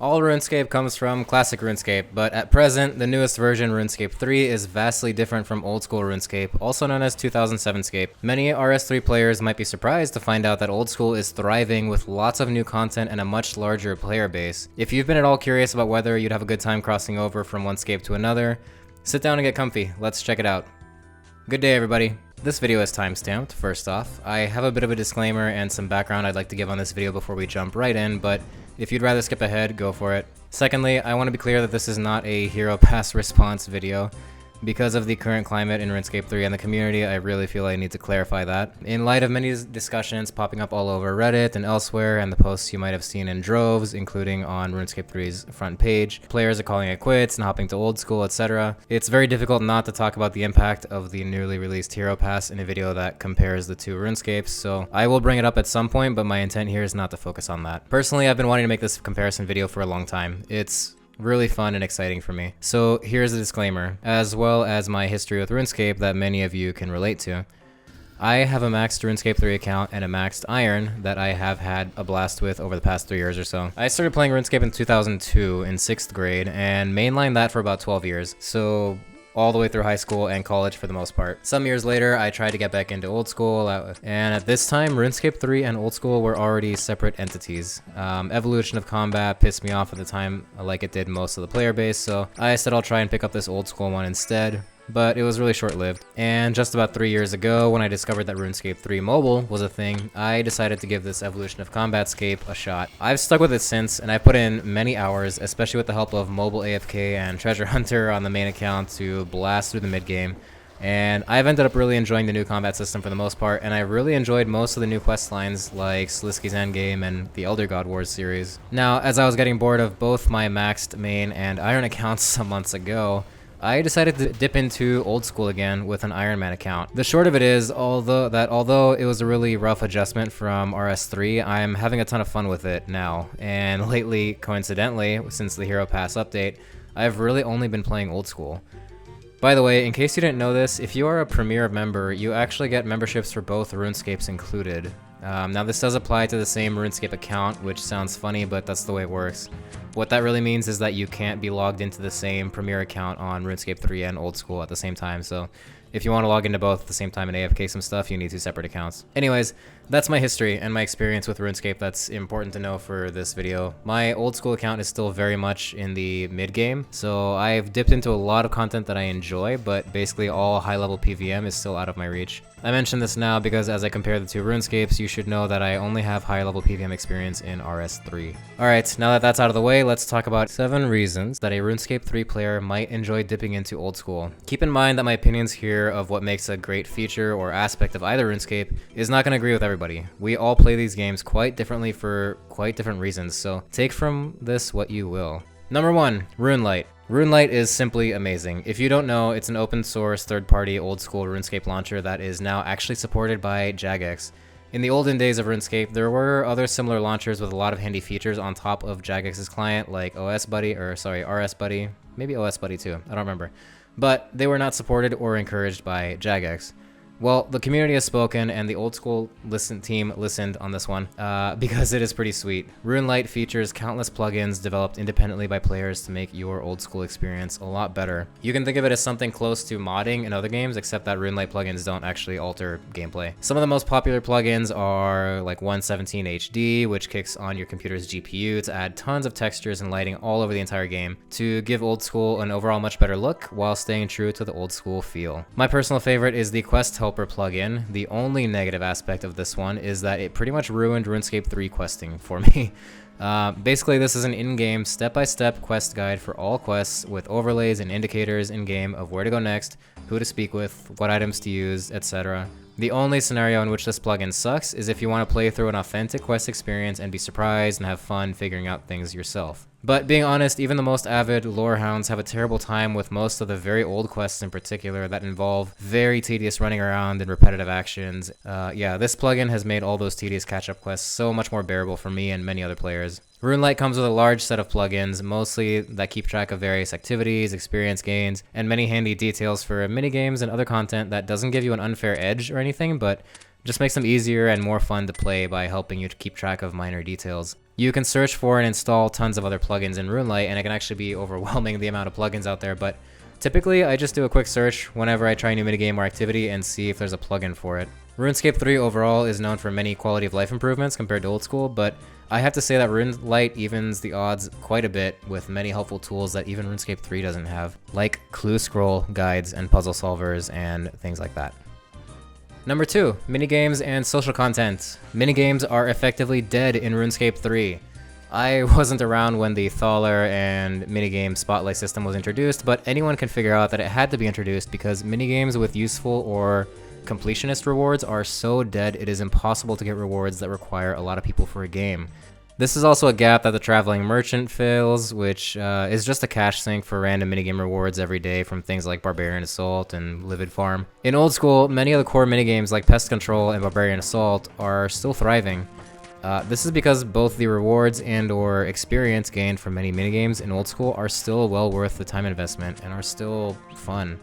All RuneScape comes from classic RuneScape, but at present, the newest version, RuneScape 3, is vastly different from Old School RuneScape, also known as 2007scape. Many RS3 players might be surprised to find out that Old School is thriving with lots of new content and a much larger player base. If you've been at all curious about whether you'd have a good time crossing over from one scape to another, sit down and get comfy. Let's check it out. Good day, everybody. This video is timestamped, first off. I have a bit of a disclaimer and some background I'd like to give on this video before we jump right in, but if you'd rather skip ahead, go for it. Secondly, I want to be clear that this is not a hero pass response video. Because of the current climate in RuneScape 3 and the community, I really feel I need to clarify that. In light of many discussions popping up all over Reddit and elsewhere, and the posts you might have seen in droves, including on RuneScape 3's front page, players are calling it quits and hopping to Old School, etc. It's very difficult not to talk about the impact of the newly released hero pass in a video that compares the two RuneScapes, so I will bring it up at some point, but my intent here is not to focus on that. Personally, I've been wanting to make this comparison video for a long time. It's really fun and exciting for me. So here's a disclaimer, as well as my history with RuneScape that many of you can relate to. I have a maxed RuneScape 3 account and a maxed Iron that I have had a blast with over the past 3 years or so. I started playing RuneScape in 2002 in 6th grade and mainlined that for about 12 years, so all the way through high school and college for the most part. Some years later, I tried to get back into Old School, and at this time, RuneScape 3 and Old School were already separate entities. Evolution of combat pissed me off at the time, like it did most of the player base, so I said I'll try and pick up this Old School one instead. But it was really short-lived. And just about 3 years ago, when I discovered that RuneScape 3 Mobile was a thing, I decided to give this Evolution of Combat scape a shot. I've stuck with it since, and I've put in many hours, especially with the help of Mobile AFK and Treasure Hunter on the main account to blast through the mid-game. And I've ended up really enjoying the new combat system for the most part, and I really enjoyed most of the new quest lines like Slisky's Endgame and the Elder God Wars series. Now, as I was getting bored of both my maxed main and Iron accounts some months ago, I decided to dip into Old School again with an Iron Man account. The short of it is, although it was a really rough adjustment from RS3, I'm having a ton of fun with it now. And lately, coincidentally, since the Hero Pass update, I've really only been playing Old School. By the way, in case you didn't know this, if you are a Premier member, you actually get memberships for both RuneScapes included. Now this does apply to the same RuneScape account, which sounds funny, but that's the way it works. What that really means is that you can't be logged into the same Premier account on RuneScape 3 and Old School at the same time, so if you want to log into both at the same time and AFK some stuff, you need 2 separate accounts. Anyways, that's my history and my experience with RuneScape that's important to know for this video. My Old School account is still very much in the mid-game, so I've dipped into a lot of content that I enjoy, but basically all high-level PVM is still out of my reach. I mention this now because as I compare the two RuneScapes, you should know that I only have high-level PVM experience in RS3. Alright, now that that's out of the way, let's talk about 7 reasons that a RuneScape 3 player might enjoy dipping into Old School. Keep in mind that my opinions here of what makes a great feature or aspect of either RuneScape is not going to agree with everybody. We all play these games quite differently for quite different reasons, so take from this what you will. Number 1, RuneLite. RuneLite is simply amazing. If you don't know, it's an open source third-party Old School RuneScape launcher that is now actually supported by Jagex. In the olden days of RuneScape, there were other similar launchers with a lot of handy features on top of Jagex's client, like RS Buddy, maybe OS Buddy too, I don't remember. But they were not supported or encouraged by Jagex. Well, the community has spoken, and the Old School team listened on this one, because it is pretty sweet. RuneLite features countless plugins developed independently by players to make your Old School experience a lot better. You can think of it as something close to modding in other games, except that RuneLite plugins don't actually alter gameplay. Some of the most popular plugins are like 117 HD, which kicks on your computer's GPU to add tons of textures and lighting all over the entire game, to give Old School an overall much better look, while staying true to the Old School feel. My personal favorite is the Quest Helper plugin. The only negative aspect of this one is that it pretty much ruined RuneScape 3 questing for me. Basically, this is an in-game step-by-step quest guide for all quests with overlays and indicators in-game of where to go next, who to speak with, what items to use, etc. The only scenario in which this plugin sucks is if you want to play through an authentic quest experience and be surprised and have fun figuring out things yourself. But being honest, even the most avid lore hounds have a terrible time with most of the very old quests in particular that involve very tedious running around and repetitive actions. Yeah, this plugin has made all those tedious catch-up quests so much more bearable for me and many other players. RuneLite comes with a large set of plugins, mostly that keep track of various activities, experience gains, and many handy details for minigames and other content that doesn't give you an unfair edge or anything, but Just makes them easier and more fun to play by helping you to keep track of minor details. You can search for and install tons of other plugins in RuneLite, and it can actually be overwhelming the amount of plugins out there, but typically I just do a quick search whenever I try a new minigame or activity and see if there's a plugin for it. RuneScape 3 overall is known for many quality of life improvements compared to Old School, but I have to say that RuneLite evens the odds quite a bit with many helpful tools that even RuneScape 3 doesn't have, like clue scroll guides and puzzle solvers and things like that. Number 2, minigames and social content. Minigames are effectively dead in RuneScape 3. I wasn't around when the Thaler and minigame spotlight system was introduced, but anyone can figure out that it had to be introduced because minigames with useful or completionist rewards are so dead it is impossible to get rewards that require a lot of people for a game. This is also a gap that the Traveling Merchant fills, which is just a cash sink for random minigame rewards every day from things like Barbarian Assault and Livid Farm. In Old School, many of the core minigames like Pest Control and Barbarian Assault are still thriving. This is because both the rewards and or experience gained from many minigames in Old School are still well worth the time investment and are still fun.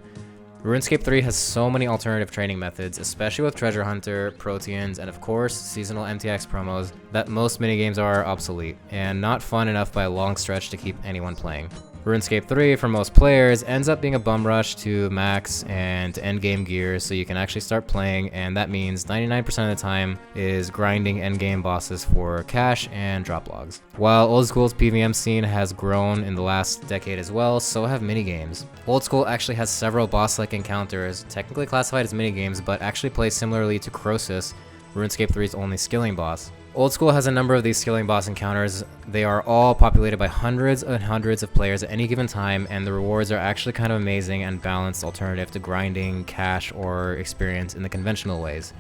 RuneScape 3 has so many alternative training methods, especially with Treasure Hunter, Proteans, and of course, seasonal MTX promos, that most minigames are obsolete, and not fun enough by a long stretch to keep anyone playing. RuneScape 3, for most players, ends up being a bum rush to max and endgame gear so you can actually start playing, and that means 99% of the time is grinding endgame bosses for cash and drop logs. While Old School's PvM scene has grown in the last decade as well, so have minigames. Old School actually has several boss-like encounters, technically classified as minigames, but actually play similarly to Croesus, RuneScape 3's only skilling boss. Old School has a number of these skilling boss encounters. They are all populated by hundreds and hundreds of players at any given time, and the rewards are actually kind of amazing and balanced alternative to grinding, cash, or experience in the conventional ways.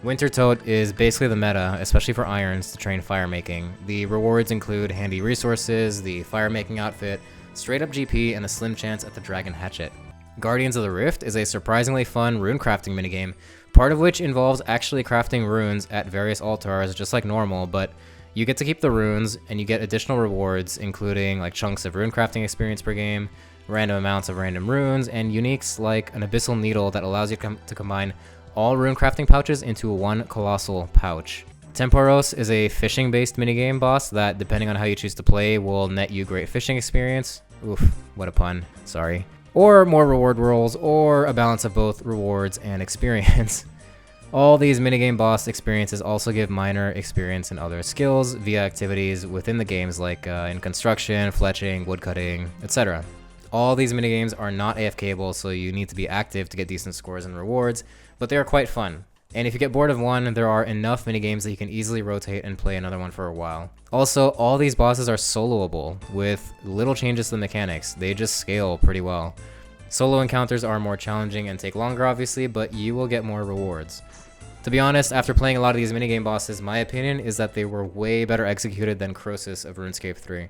Winter Tote is basically the meta, especially for irons, to train fire making. The rewards include handy resources, the fire making outfit, straight up GP, and a slim chance at the Dragon Hatchet. Guardians of the Rift is a surprisingly fun rune crafting minigame, part of which involves actually crafting runes at various altars just like normal, but you get to keep the runes and you get additional rewards including like chunks of rune crafting experience per game, random amounts of random runes, and uniques like an abyssal needle that allows you to combine all rune crafting pouches into one colossal pouch. Temporos is a fishing based minigame boss that, depending on how you choose to play, will net you great fishing experience. Oof, what a pun, sorry. Or more reward rolls, or a balance of both rewards and experience. All these minigame boss experiences also give minor experience in other skills via activities within the games like in construction, fletching, woodcutting, etc. All these minigames are not AFKable, so you need to be active to get decent scores and rewards, but they are quite fun. And if you get bored of one, there are enough minigames that you can easily rotate and play another one for a while. Also, all these bosses are soloable, with little changes to the mechanics. They just scale pretty well. Solo encounters are more challenging and take longer obviously, but you will get more rewards. To be honest, after playing a lot of these minigame bosses, my opinion is that they were way better executed than Croesus of RuneScape 3.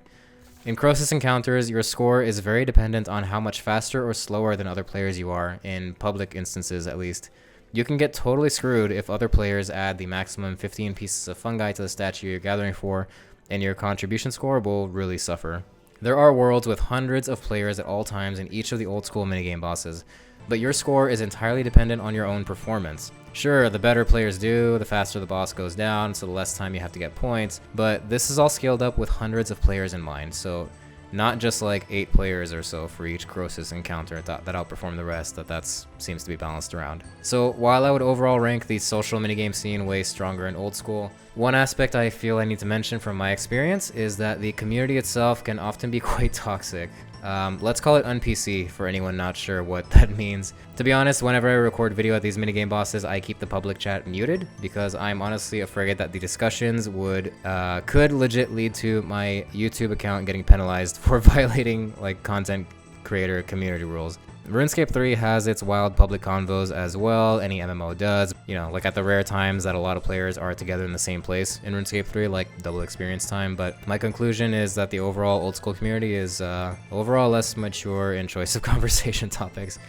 In Croesus encounters, your score is very dependent on how much faster or slower than other players you are, in public instances at least. You can get totally screwed if other players add the maximum 15 pieces of fungi to the statue you're gathering for, and your contribution score will really suffer. There are worlds with hundreds of players at all times in each of the Old School minigame bosses, but your score is entirely dependent on your own performance. Sure, the better players do, the faster the boss goes down, so the less time you have to get points, but this is all scaled up with hundreds of players in mind, so not just like 8 players or so for each Croesus encounter that outperform the rest, that seems to be balanced around. So while I would overall rank the social minigame scene way stronger in Old School, one aspect I feel I need to mention from my experience is that the community itself can often be quite toxic. Let's call it un-PC for anyone not sure what that means. To be honest, whenever I record video at these minigame bosses, I keep the public chat muted because I'm honestly afraid that the discussions could legit lead to my YouTube account getting penalized for violating like content creator community rules. RuneScape 3 has its wild public convos as well, any MMO does, you know, like at the rare times that a lot of players are together in the same place in RuneScape 3, like double experience time, but my conclusion is that the overall Old School community is overall less mature in choice of conversation topics.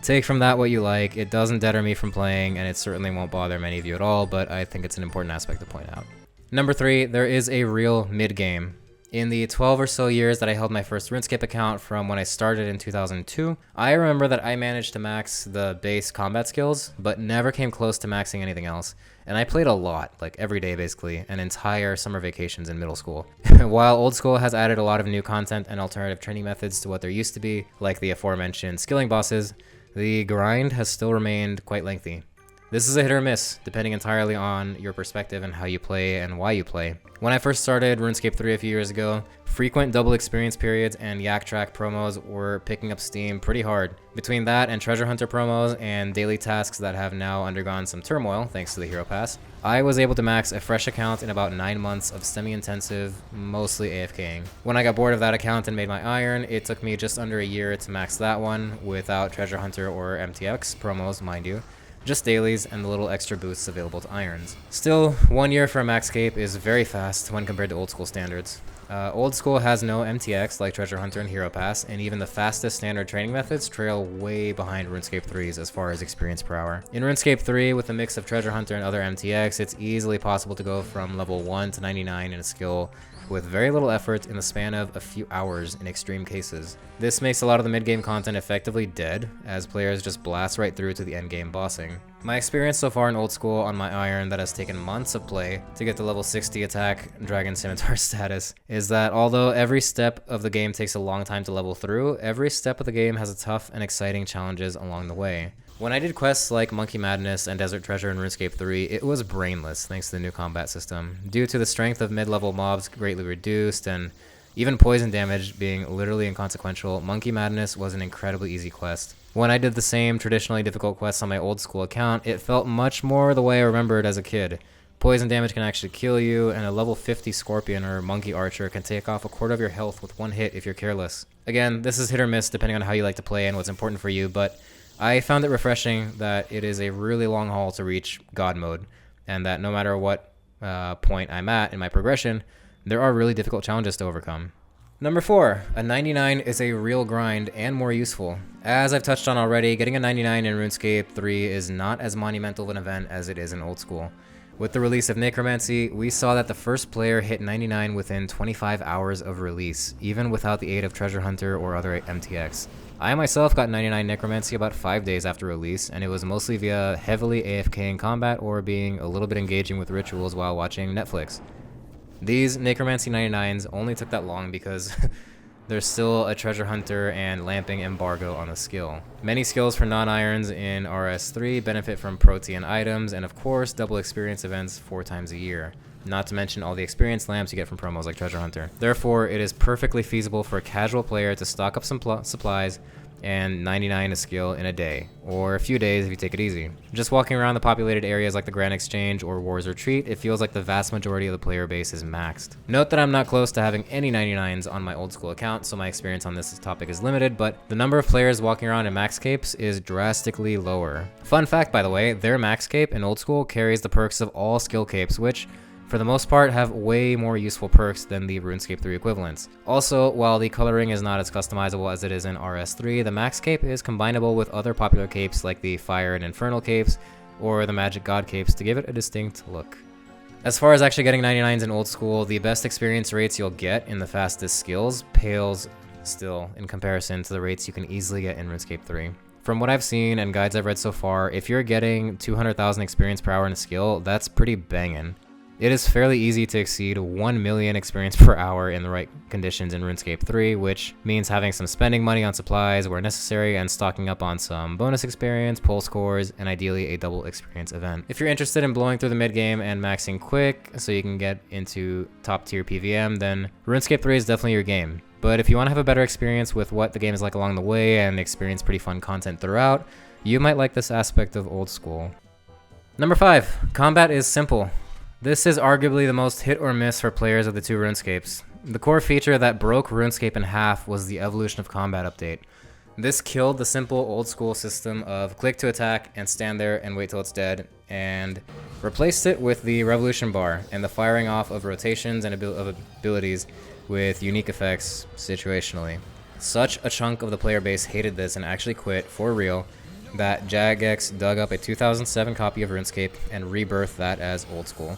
Take from that what you like. It doesn't deter me from playing, and it certainly won't bother many of you at all, but I think it's an important aspect to point out. Number 3, there is a real mid-game. In the 12 or so years that I held my first RuneScape account from when I started in 2002, I remember that I managed to max the base combat skills, but never came close to maxing anything else. And I played a lot, like every day basically, and entire summer vacations in middle school. While Old School has added a lot of new content and alternative training methods to what there used to be, like the aforementioned skilling bosses, the grind has still remained quite lengthy. This is a hit or miss, depending entirely on your perspective and how you play and why you play. When I first started RuneScape 3 a few years ago, frequent double experience periods and Yak Track promos were picking up steam pretty hard. Between that and Treasure Hunter promos and daily tasks that have now undergone some turmoil thanks to the Hero Pass, I was able to max a fresh account in about 9 months of semi-intensive, mostly AFKing. When I got bored of that account and made my Iron, it took me just under a year to max that one without Treasure Hunter or MTX promos, mind you. Just dailies and the little extra boosts available to irons. Still, 1 year for a maxscape is very fast when compared to Old School standards. Old School has no MTX like Treasure Hunter and Hero Pass, and even the fastest standard training methods trail way behind RuneScape 3's as far as experience per hour. In RuneScape 3, with a mix of Treasure Hunter and other MTX, it's easily possible to go from level 1 to 99 in a skill with very little effort in the span of a few hours in extreme cases. This makes a lot of the mid-game content effectively dead, as players just blast right through to the endgame bossing. My experience so far in Old School on my Iron that has taken months of play to get to level 60 attack Dragon Scimitar status is that although every step of the game takes a long time to level through, every step of the game has a tough and exciting challenges along the way. When I did quests like Monkey Madness and Desert Treasure in RuneScape 3, it was brainless thanks to the new combat system, due to the strength of mid-level mobs greatly reduced and even poison damage being literally inconsequential. Monkey Madness was an incredibly easy quest. When I did the same traditionally difficult quests on my Old School account, it felt much more the way I remembered as a kid. Poison damage can actually kill you, and a level 50 Scorpion or Monkey Archer can take off a quarter of your health with one hit if you're careless. Again, this is hit or miss depending on how you like to play and what's important for you, but I found it refreshing that it is a really long haul to reach God mode, and that no matter what point I'm at in my progression, there are really difficult challenges to overcome. Number 4, a 99 is a real grind and more useful. As I've touched on already, getting a 99 in RuneScape 3 is not as monumental of an event as it is in Old School. With the release of Necromancy, we saw that the first player hit 99 within 25 hours of release, even without the aid of Treasure Hunter or other MTX. I myself got 99 Necromancy about 5 days after release, and it was mostly via heavily AFK in combat or being a little bit engaging with rituals while watching Netflix. These Necromancy 99s only took that long because there's still a Treasure Hunter and Lamping embargo on the skill. Many skills for non-irons in RS3 benefit from Protean items, and of course double experience events 4 times a year. Not to mention all the experience lamps you get from promos like Treasure Hunter. Therefore, it is perfectly feasible for a casual player to stock up some supplies and 99 a skill in a day, or a few days if you take it easy. Just walking around the populated areas like the Grand Exchange or War's Retreat, it feels like the vast majority of the player base is maxed. Note that I'm not close to having any 99s on my Old School account, so my experience on this topic is limited, but the number of players walking around in maxcapes is drastically lower. Fun fact, by the way, their maxcape in Old School carries the perks of all skill capes, which for the most part have way more useful perks than the RuneScape 3 equivalents. Also, while the coloring is not as customizable as it is in RS3, the Max Cape is combinable with other popular capes like the Fire and Infernal capes or the Magic God capes to give it a distinct look. As far as actually getting 99s in Old School, the best experience rates you'll get in the fastest skills pales still in comparison to the rates you can easily get in RuneScape 3. From what I've seen and guides I've read so far, if you're getting 200,000 experience per hour in a skill, that's pretty bangin'. It is fairly easy to exceed 1 million experience per hour in the right conditions in RuneScape 3, which means having some spending money on supplies where necessary and stocking up on some bonus experience, pull scores, and ideally a double experience event. If you're interested in blowing through the mid game and maxing quick so you can get into top tier PVM, then RuneScape 3 is definitely your game. But if you want to have a better experience with what the game is like along the way and experience pretty fun content throughout, you might like this aspect of Old School. Number 5, combat is simple. This is arguably the most hit or miss for players of the two RuneScapes. The core feature that broke RuneScape in half was the Evolution of Combat update. This killed the simple Old School system of click to attack and stand there and wait till it's dead, and replaced it with the Revolution bar and the firing off of rotations and abilities with unique effects situationally. Such a chunk of the player base hated this and actually quit for real that Jagex dug up a 2007 copy of RuneScape and rebirthed that as Old School.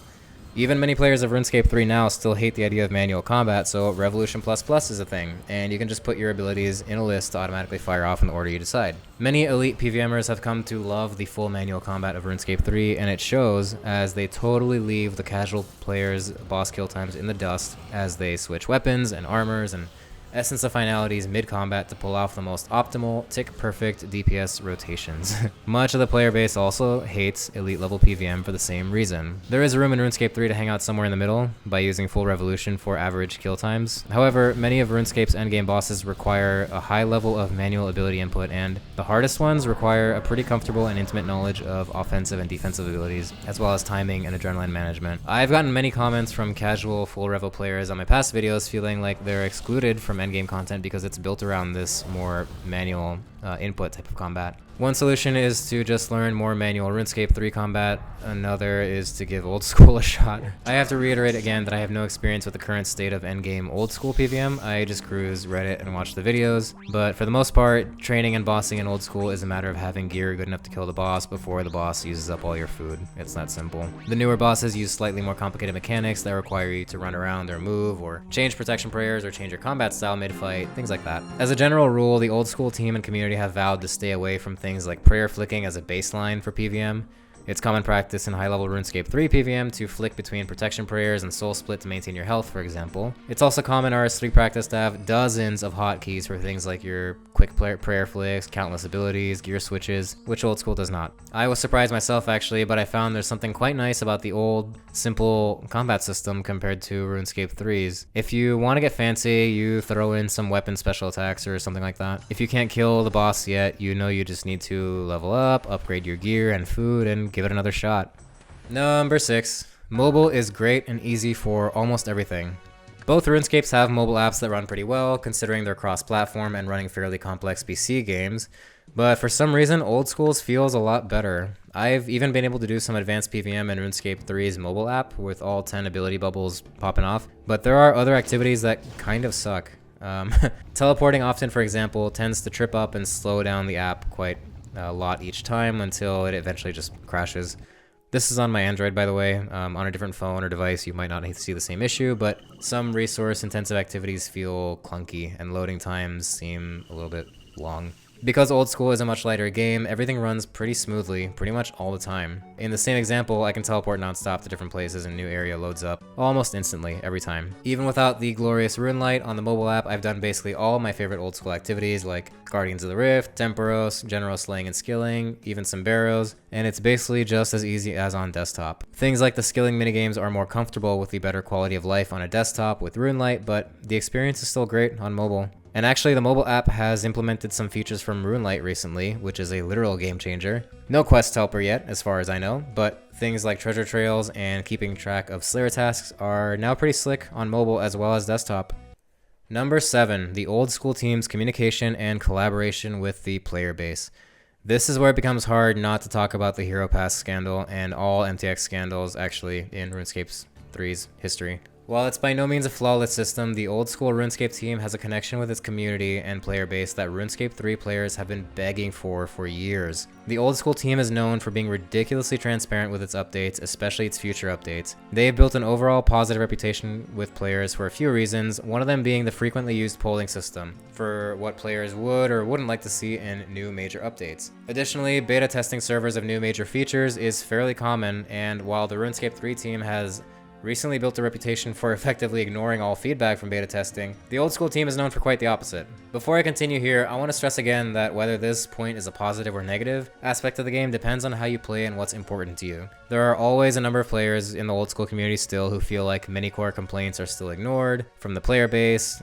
Even many players of RuneScape 3 now still hate the idea of manual combat, so Revolution++ is a thing, and you can just put your abilities in a list to automatically fire off in the order you decide. Many elite PVMers have come to love the full manual combat of RuneScape 3, and it shows as they totally leave the casual players' boss kill times in the dust as they switch weapons and armors and essence of finalities mid-combat to pull off the most optimal, tick-perfect DPS rotations. Much of the player base also hates elite level PVM for the same reason. There is room in RuneScape 3 to hang out somewhere in the middle by using full Revolution for average kill times. However, many of RuneScape's endgame bosses require a high level of manual ability input, and the hardest ones require a pretty comfortable and intimate knowledge of offensive and defensive abilities, as well as timing and adrenaline management. I've gotten many comments from casual full Revo players on my past videos feeling like they're excluded from endgame content because it's built around this more manual input type of combat. One solution is to just learn more manual RuneScape 3 combat. Another is to give Old School a shot. I have to reiterate again that I have no experience with the current state of endgame Old School PVM. I just cruise Reddit and watch the videos. But for the most part, training and bossing in Old School is a matter of having gear good enough to kill the boss before the boss uses up all your food. It's that simple. The newer bosses use slightly more complicated mechanics that require you to run around or move, or change protection prayers, or change your combat style mid-fight, things like that. As a general rule, the Old School team and community have vowed to stay away from things like prayer flicking as a baseline for PVM. It's common practice in high-level RuneScape 3 PVM to flick between protection prayers and soul split to maintain your health, for example. It's also common RS3 practice to have dozens of hotkeys for things like your quick prayer flicks, countless abilities, gear switches, which Old School does not. I was surprised myself actually, but I found there's something quite nice about the old, simple combat system compared to RuneScape 3's. If you want to get fancy, you throw in some weapon special attacks or something like that. If you can't kill the boss yet, you know you just need to level up, upgrade your gear and food, and give it another shot. Number 6. Mobile is great and easy for almost everything. Both RuneScapes have mobile apps that run pretty well, considering they're cross-platform and running fairly complex PC games, but for some reason, Old School's feels a lot better. I've even been able to do some advanced PVM in RuneScape 3's mobile app with all 10 ability bubbles popping off, but there are other activities that kind of suck. Teleporting often, for example, tends to trip up and slow down the app quite a lot each time until it eventually just crashes. This is on my Android, by the way. On a different phone or device, you might not see the same issue, but some resource-intensive activities feel clunky, and loading times seem a little bit long. Because Old School is a much lighter game, everything runs pretty smoothly, pretty much all the time. In the same example, I can teleport non-stop to different places and a new area loads up almost instantly every time. Even without the glorious RuneLite on the mobile app, I've done basically all my favorite Old School activities like Guardians of the Rift, Temporos, General Slaying and Skilling, even some Barrows, and it's basically just as easy as on desktop. Things like the skilling minigames are more comfortable with the better quality of life on a desktop with RuneLite, but the experience is still great on mobile. And actually, the mobile app has implemented some features from RuneLite recently, which is a literal game changer. No quest helper yet, as far as I know, but things like treasure trails and keeping track of Slayer tasks are now pretty slick on mobile as well as desktop. Number 7, the Old School team's communication and collaboration with the player base. This is where it becomes hard not to talk about the Hero Pass scandal and all MTX scandals actually in RuneScape 3's history. While it's by no means a flawless system, the Old School RuneScape team has a connection with its community and player base that RuneScape 3 players have been begging for years. The Old School team is known for being ridiculously transparent with its updates, especially its future updates. They have built an overall positive reputation with players for a few reasons, one of them being the frequently used polling system for what players would or wouldn't like to see in new major updates. Additionally, beta testing servers of new major features is fairly common, and while the RuneScape 3 team has recently built a reputation for effectively ignoring all feedback from beta testing, the Old School team is known for quite the opposite. Before I continue here, I want to stress again that whether this point is a positive or negative aspect of the game depends on how you play and what's important to you. There are always a number of players in the Old School community still who feel like many core complaints are still ignored from the player base,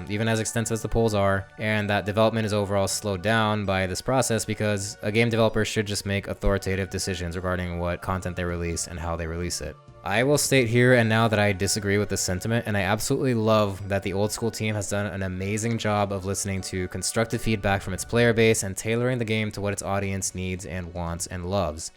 even as extensive as the polls are, and that development is overall slowed down by this process because a game developer should just make authoritative decisions regarding what content they release and how they release it. I will state here and now that I disagree with this sentiment, and I absolutely love that the Old School team has done an amazing job of listening to constructive feedback from its player base and tailoring the game to what its audience needs and wants and loves.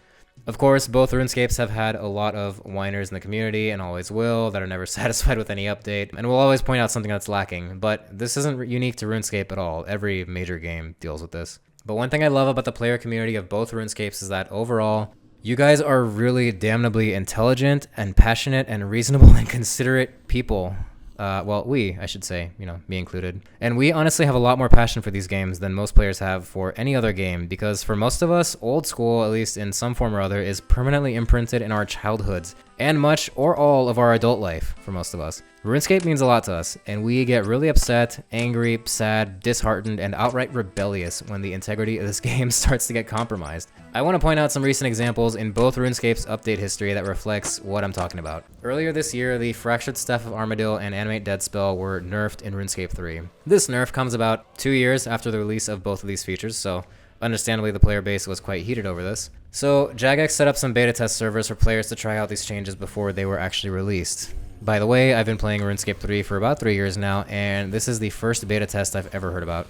Of course, both RuneScapes have had a lot of whiners in the community and always will that are never satisfied with any update and will always point out something that's lacking, but this isn't unique to RuneScape at all. Every major game deals with this. But one thing I love about the player community of both RuneScapes is that overall, You guys are really damnably intelligent and passionate and reasonable and considerate people. Well, I should say, me included. And we honestly have a lot more passion for these games than most players have for any other game, because for most of us, Old School, at least in some form or other, is permanently imprinted in our childhoods, and much or all of our adult life for most of us. RuneScape means a lot to us, and we get really upset, angry, sad, disheartened, and outright rebellious when the integrity of this game starts to get compromised. I want to point out some recent examples in both RuneScape's update history that reflects what I'm talking about. Earlier this year, the Fractured Staff of Armadyl and Animate Dead spell were nerfed in RuneScape 3. This nerf comes about 2 years after the release of both of these features, so understandably the player base was quite heated over this. So Jagex set up some beta test servers for players to try out these changes before they were actually released. By the way, I've been playing RuneScape 3 for about 3 years now, and this is the first beta test I've ever heard about.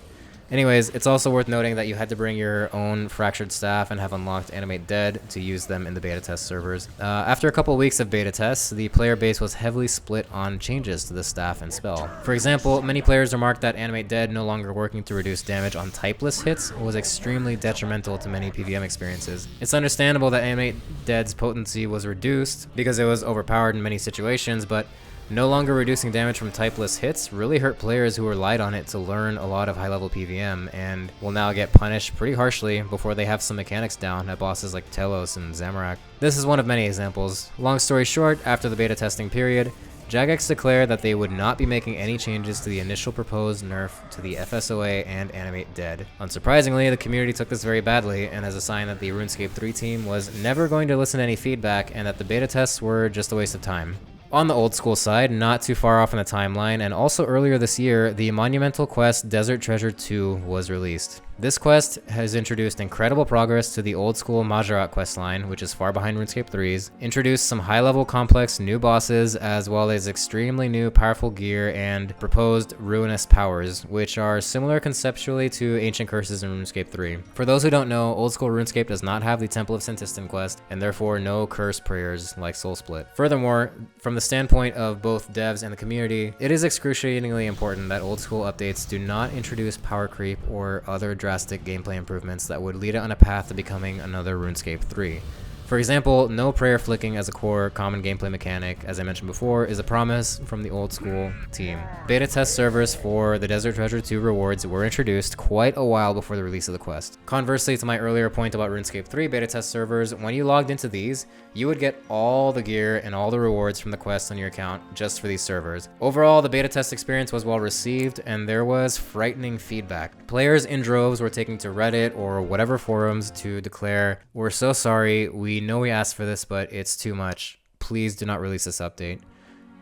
Anyways, it's also worth noting that you had to bring your own Fractured Staff and have unlocked Animate Dead to use them in the beta test servers. After a couple weeks of beta tests, the player base was heavily split on changes to the staff and spell. For example, many players remarked that Animate Dead no longer working to reduce damage on typeless hits was extremely detrimental to many PvM experiences. It's understandable that Animate Dead's potency was reduced because it was overpowered in many situations, but no longer reducing damage from typeless hits really hurt players who relied on it to learn a lot of high-level PvM, and will now get punished pretty harshly before they have some mechanics down at bosses like Telos and Zamorak. This is one of many examples. Long story short, after the beta testing period, Jagex declared that they would not be making any changes to the initial proposed nerf to the FSOA and Animate Dead. Unsurprisingly, the community took this very badly, and as a sign that the RuneScape 3 team was never going to listen to any feedback and that the beta tests were just a waste of time. On the Old School side, not too far off in the timeline, and also earlier this year, the monumental quest Desert Treasure 2 was released. This quest has introduced incredible progress to the Old School Majorat questline, which is far behind RuneScape 3's, introduced some high-level complex new bosses, as well as extremely new powerful gear and proposed ruinous powers, which are similar conceptually to ancient curses in RuneScape 3. For those who don't know, Old School RuneScape does not have the Temple of Sentistan quest, and therefore no curse prayers like Soul Split. Furthermore, from the standpoint of both devs and the community, it is excruciatingly important that Old School updates do not introduce power creep or other drastic gameplay improvements that would lead it on a path to becoming another RuneScape 3. For example, no prayer flicking as a core common gameplay mechanic, as I mentioned before, is a promise from the Old School team. Beta test servers for the Desert Treasure 2 rewards were introduced quite a while before the release of the quest. Conversely to my earlier point about RuneScape 3 beta test servers, when you logged into these, you would get all the gear and all the rewards from the quest on your account just for these servers. Overall, the beta test experience was well received, and there was frightening feedback. Players in droves were taking to Reddit or whatever forums to declare, "We're so sorry, we know we asked for this, but it's too much. Please do not release this update."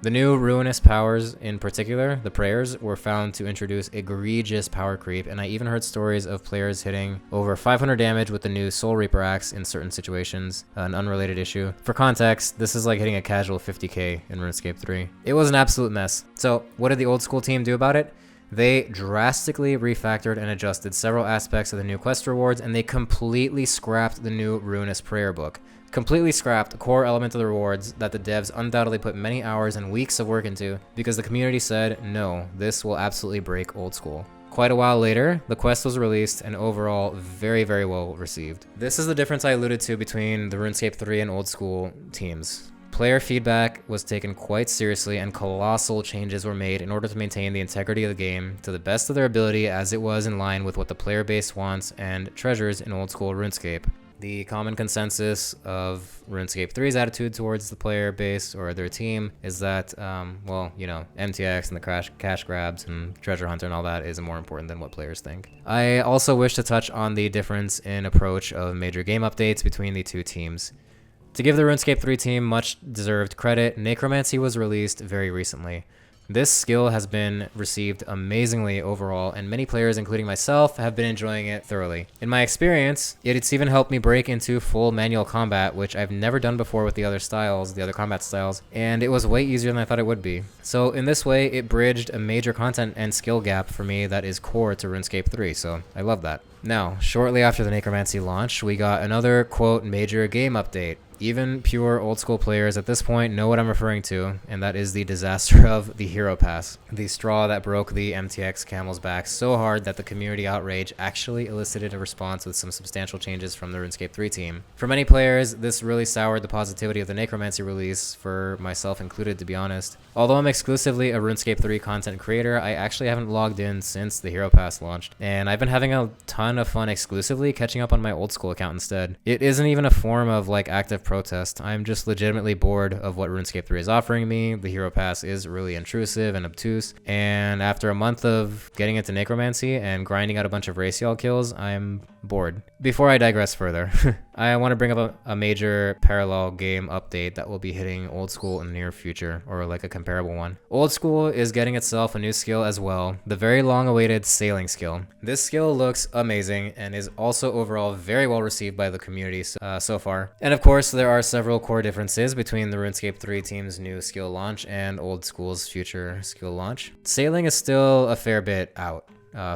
The new ruinous powers, in particular, the prayers, were found to introduce egregious power creep, and I even heard stories of players hitting over 500 damage with the new Soul Reaper axe in certain situations, an unrelated issue. For context, this is like hitting a casual 50k in RuneScape 3. It was an absolute mess. So, what did the Old School team do about it? They drastically refactored and adjusted several aspects of the new quest rewards, and they completely scrapped the new Ruinous Prayer book. Completely scrapped a core element of the rewards that the devs undoubtedly put many hours and weeks of work into, because the community said, no, this will absolutely break Old School. Quite a while later, the quest was released and overall very, very well received. This is the difference I alluded to between the RuneScape 3 and Old School teams. Player feedback was taken quite seriously, and colossal changes were made in order to maintain the integrity of the game to the best of their ability, as it was in line with what the player base wants and treasures in Old School RuneScape. The common consensus of RuneScape 3's attitude towards the player base or their team is that, MTX and the cash grabs and treasure hunter and all that is more important than what players think. I also wish to touch on the difference in approach of major game updates between the two teams. To give the RuneScape 3 team much deserved credit, Necromancy was released very recently. This skill has been received amazingly overall, and many players, including myself, have been enjoying it thoroughly. In my experience, it's even helped me break into full manual combat, which I've never done before with the other combat styles, and it was way easier than I thought it would be. So in this way, it bridged a major content and skill gap for me that is core to RuneScape 3, so I love that. Now, shortly after the Necromancy launch, we got another, quote, major game update. Even pure old school players at this point know what I'm referring to, and that is the disaster of the Hero Pass. The straw that broke the MTX camel's back so hard that the community outrage actually elicited a response with some substantial changes from the RuneScape 3 team. For many players, this really soured the positivity of the Necromancy release, for myself included, to be honest. Although I'm exclusively a RuneScape 3 content creator, I actually haven't logged in since the Hero Pass launched, and I've been having a ton of fun exclusively catching up on my old school account instead. It isn't even a form of like active protest. I'm just legitimately bored of what RuneScape 3 is offering me. The Hero Pass is really intrusive and obtuse, and after a month of getting into Necromancy and grinding out a bunch of racial kills, I'm bored. Before I digress further, I want to bring up a major parallel game update that will be hitting Old School in the near future, or like a comparable one. Old School is getting itself a new skill as well, the very long-awaited sailing skill. This skill looks amazing and is also overall very well received by the community so far. And of course, there are several core differences between the RuneScape 3 team's new skill launch and Old School's future skill launch. Sailing is still a fair bit out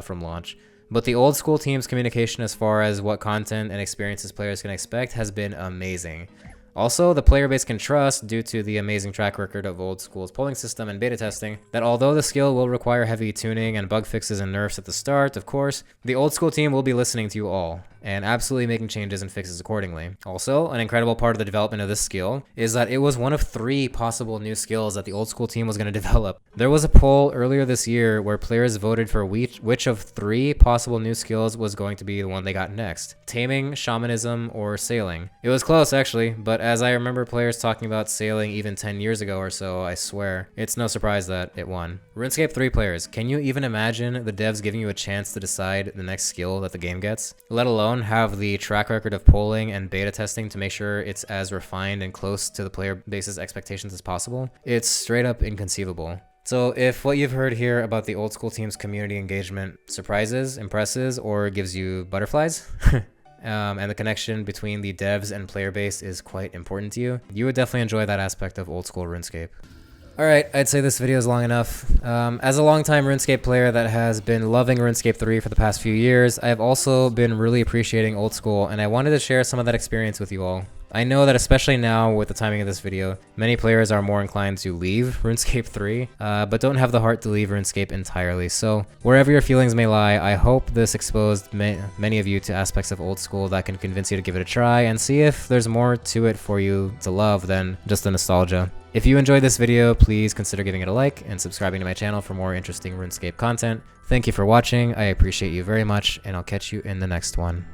from launch, but the Old School team's communication as far as what content and experiences players can expect has been amazing. Also, the player base can trust, due to the amazing track record of Old School's polling system and beta testing, that although the skill will require heavy tuning and bug fixes and nerfs at the start, of course, the Old School team will be listening to you all, and absolutely making changes and fixes accordingly. Also, an incredible part of the development of this skill is that it was one of 3 possible new skills that the Old School team was going to develop. There was a poll earlier this year where players voted for which of 3 possible new skills was going to be the one they got next: taming, shamanism, or sailing. It was close actually, but as I remember players talking about sailing even 10 years ago or so, I swear, it's no surprise that it won. RuneScape 3 players, can you even imagine the devs giving you a chance to decide the next skill that the game gets? Let alone have the track record of polling and beta testing to make sure it's as refined and close to the player base's expectations as possible? It's straight up inconceivable. So if what you've heard here about the Old School team's community engagement surprises, impresses, or gives you butterflies, and the connection between the devs and player base is quite important to you, you would definitely enjoy that aspect of Old School RuneScape. Alright, I'd say this video is long enough. As a longtime RuneScape player that has been loving RuneScape 3 for the past few years, I have also been really appreciating Old School, and I wanted to share some of that experience with you all. I know that especially now with the timing of this video, many players are more inclined to leave RuneScape 3, but don't have the heart to leave RuneScape entirely. So wherever your feelings may lie, I hope this exposed many of you to aspects of Old School that can convince you to give it a try and see if there's more to it for you to love than just the nostalgia. If you enjoyed this video, please consider giving it a like and subscribing to my channel for more interesting RuneScape content. Thank you for watching, I appreciate you very much, and I'll catch you in the next one.